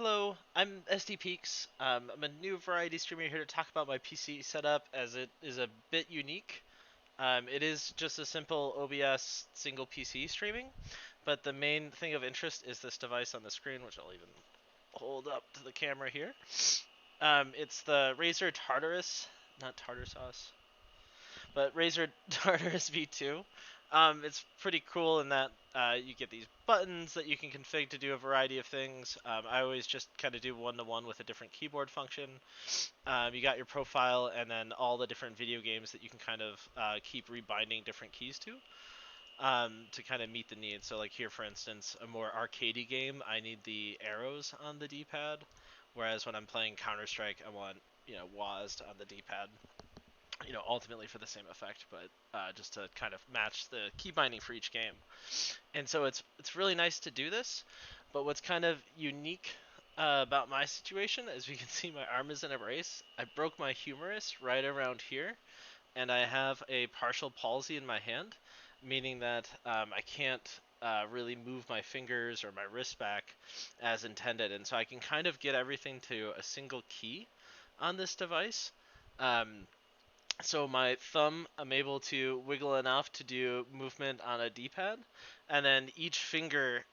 Hello, I'm SD Peaks. I'm a new variety streamer here to talk about my PC setup as it is a bit unique. It is just a simple OBS single PC streaming, but the main thing of interest is this device on the screen, which I'll even hold up to the camera here. It's the Razer Tartarus, not tartar sauce, but Razer Tartarus V2. It's pretty cool in that you get these buttons that you can configure to do a variety of things. I always just kind of do one-to-one with a different keyboard function. You got your profile and then all the different video games that you can kind of keep rebinding different keys to kind of meet the needs. So like here, for instance, a more arcadey game, I need the arrows on the D-pad, whereas when I'm playing Counter-Strike, I want WASD on the D-pad, ultimately for the same effect, but just to kind of match the key binding for each game. And so it's really nice to do this, but what's kind of unique about my situation, as you can see, my arm is in a brace. I broke my humerus right around here, and I have a partial palsy in my hand, meaning that I can't really move my fingers or my wrist back as intended, and so I can kind of get everything to a single key on this device. So my thumb, I'm able to wiggle enough to do movement on a D-pad, and then each finger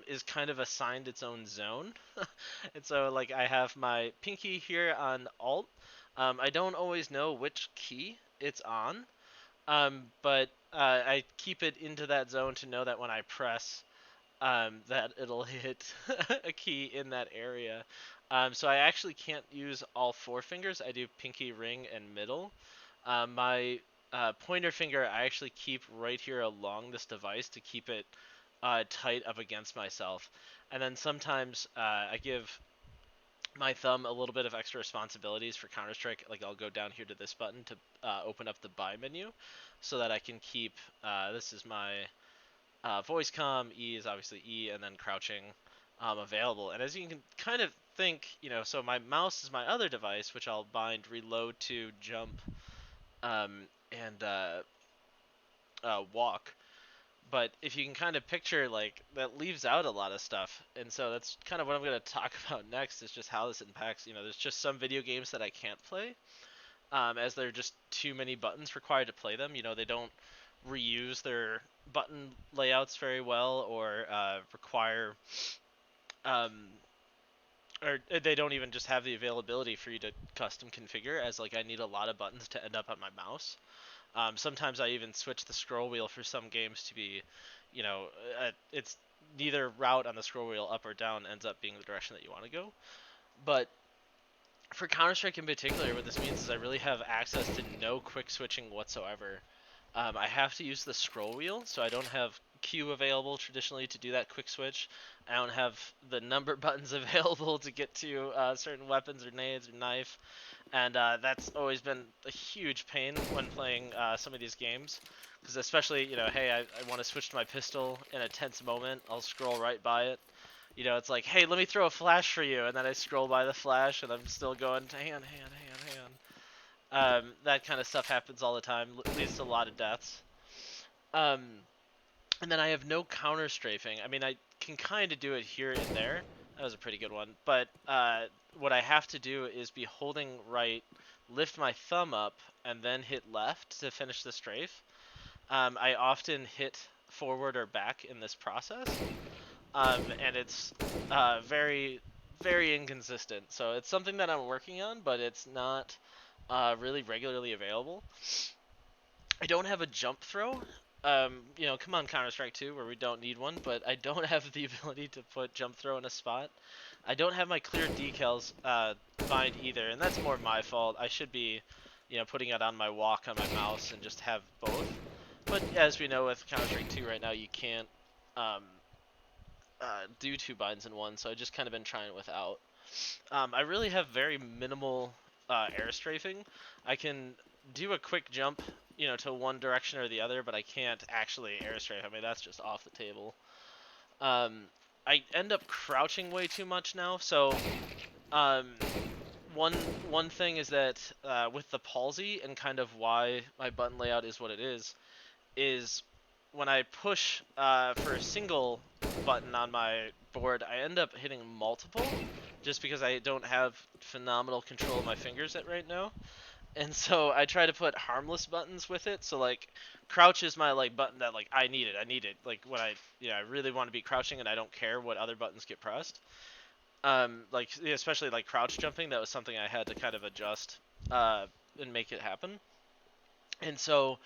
is kind of assigned its own zone. And so like I have my pinky here on Alt. I don't always know which key it's on, but I keep it into that zone to know that when I press, that it'll hit a key in that area. So I actually can't use all four fingers. I do pinky, ring, and middle. My pointer finger I actually keep right here along this device to keep it tight up against myself. And then sometimes I give my thumb a little bit of extra responsibilities for Counter-Strike. Like I'll go down here to this button to open up the buy menu so that I can keep, this is my voice comm, E is obviously E, and then crouching available. And as you can kind of think, so my mouse is my other device, which I'll bind reload to jump and walk. But if you can kind of picture, like, that leaves out a lot of stuff. And so that's kind of what I'm going to talk about next, is just how this impacts. There's just some video games that I can't play, as there are just too many buttons required to play them. They don't reuse their button layouts very well, or require, um, or they don't even just have the availability for you to custom configure, as, like, I need a lot of buttons to end up on my mouse. Sometimes I even switch the scroll wheel for some games to be, it's neither route on the scroll wheel, up or down, ends up being the direction that you want to go. But for Counter-Strike in particular, what this means is I really have access to no quick switching whatsoever. I have to use the scroll wheel, so I don't have Q available traditionally to do that quick switch. I don't have the number buttons available to get to certain weapons or nades or knife. And that's always been a huge pain when playing some of these games, because especially, hey, I want to switch to my pistol in a tense moment, I'll scroll right by it. It's like, hey, let me throw a flash for you, and then I scroll by the flash, and I'm still going, hand. That kind of stuff happens all the time, leads to a lot of deaths. Um, and then I have no counter strafing. I mean, I can kind of do it here and there. That was a pretty good one. But what I have to do is be holding right, lift my thumb up, and then hit left to finish the strafe. I often hit forward or back in this process. And it's very, very inconsistent. So it's something that I'm working on, but it's not really regularly available. I don't have a jump throw. Come on, Counter-Strike 2, where we don't need one, but I don't have the ability to put jump throw in a spot. I don't have my clear decals bind either, and that's more my fault. I should be, putting it on my walk on my mouse and just have both. But as we know with Counter-Strike 2 right now, you can't um, do two binds in one, so I've just kind of been trying without. I really have very minimal air strafing. I can do a quick jump, to one direction or the other, but I can't actually air strafe. I mean, that's just off the table. Um, I end up crouching way too much now, so um, one thing is that with the palsy and kind of why my button layout is what it is when I push for a single button on my board, I end up hitting multiple just because I don't have phenomenal control of my fingers at right now. And so I try to put harmless buttons with it. So like crouch is my like button that like I need it. I need it. Like when I really want to be crouching and I don't care what other buttons get pressed. Like especially like crouch jumping, that was something I had to kind of adjust and make it happen. And so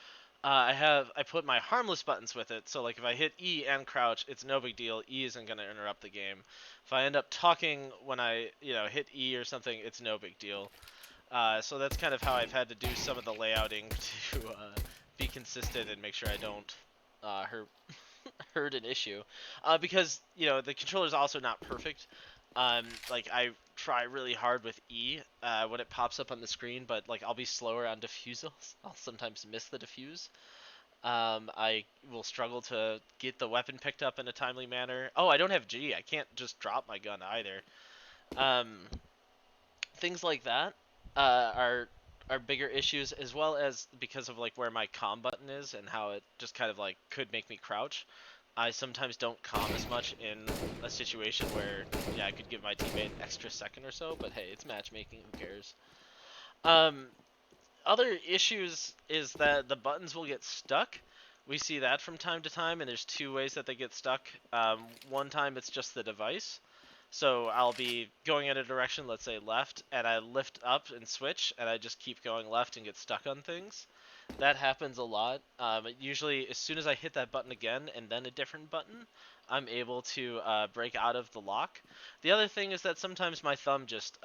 I put my harmless buttons with it. So like if I hit E and crouch, it's no big deal. E isn't going to interrupt the game. If I end up talking when I hit E or something, it's no big deal. So that's kind of how I've had to do some of the layouting to be consistent and make sure I don't hurt an issue. Because the controller is also not perfect. Like I try really hard with E when it pops up on the screen, but like I'll be slower on diffusals. I'll sometimes miss the diffuse. I will struggle to get the weapon picked up in a timely manner. Oh, I don't have G. I can't just drop my gun either. Um, Things like that are bigger issues, as well as because of like where my comm button is and how it just kind of like could make me crouch. I sometimes don't comm as much in a situation where I could give my teammate an extra second or so, but hey, it's matchmaking, who cares? Um, Other issues is that the buttons will get stuck. We see that from time to time, and there's two ways that they get stuck. One time it's just the device. So I'll be going in a direction, let's say left, and I lift up and switch, and I just keep going left and get stuck on things. That happens a lot. Usually, as soon as I hit that button again and then a different button, I'm able to break out of the lock. The other thing is that sometimes my thumb just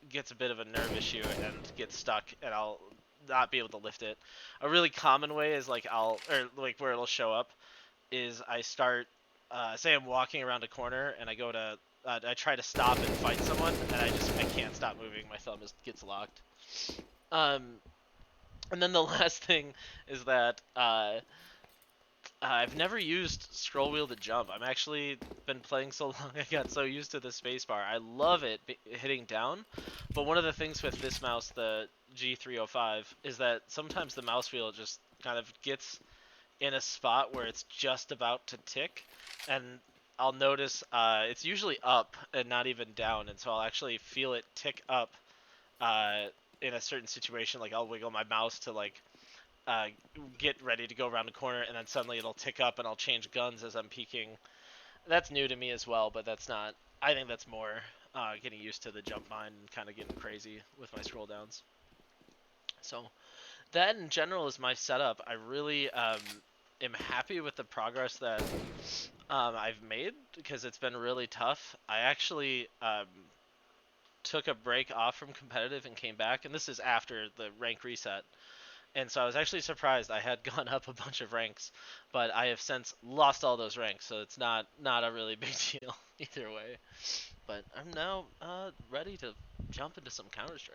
gets a bit of a nerve issue and gets stuck, and I'll not be able to lift it. A really common way is like where it'll show up is I start, say I'm walking around a corner and I try to stop and fight someone, and I can't stop moving. My thumb gets locked. Um, and then the last thing is that I've never used scroll wheel to jump. I'm actually been playing so long I got so used to the spacebar. I love it hitting down, but one of the things with this mouse, the G305, is that sometimes the mouse wheel just kind of gets in a spot where it's just about to tick, and I'll notice it's usually up and not even down, and so I'll actually feel it tick up in a certain situation. Like I'll wiggle my mouse to like uh, get ready to go around the corner, and then suddenly it'll tick up, and I'll change guns as I'm peeking. That's new to me as well, but that's not. I think that's more getting used to the jump bind and kind of getting crazy with my scroll downs. So that in general is my setup. I really am happy with the progress that I've made because it's been really tough. I actually took a break off from competitive and came back, and this is after the rank reset. And so I was actually surprised I had gone up a bunch of ranks, but I have since lost all those ranks, so it's not a really big deal either way. But I'm now ready to jump into some Counter Strike.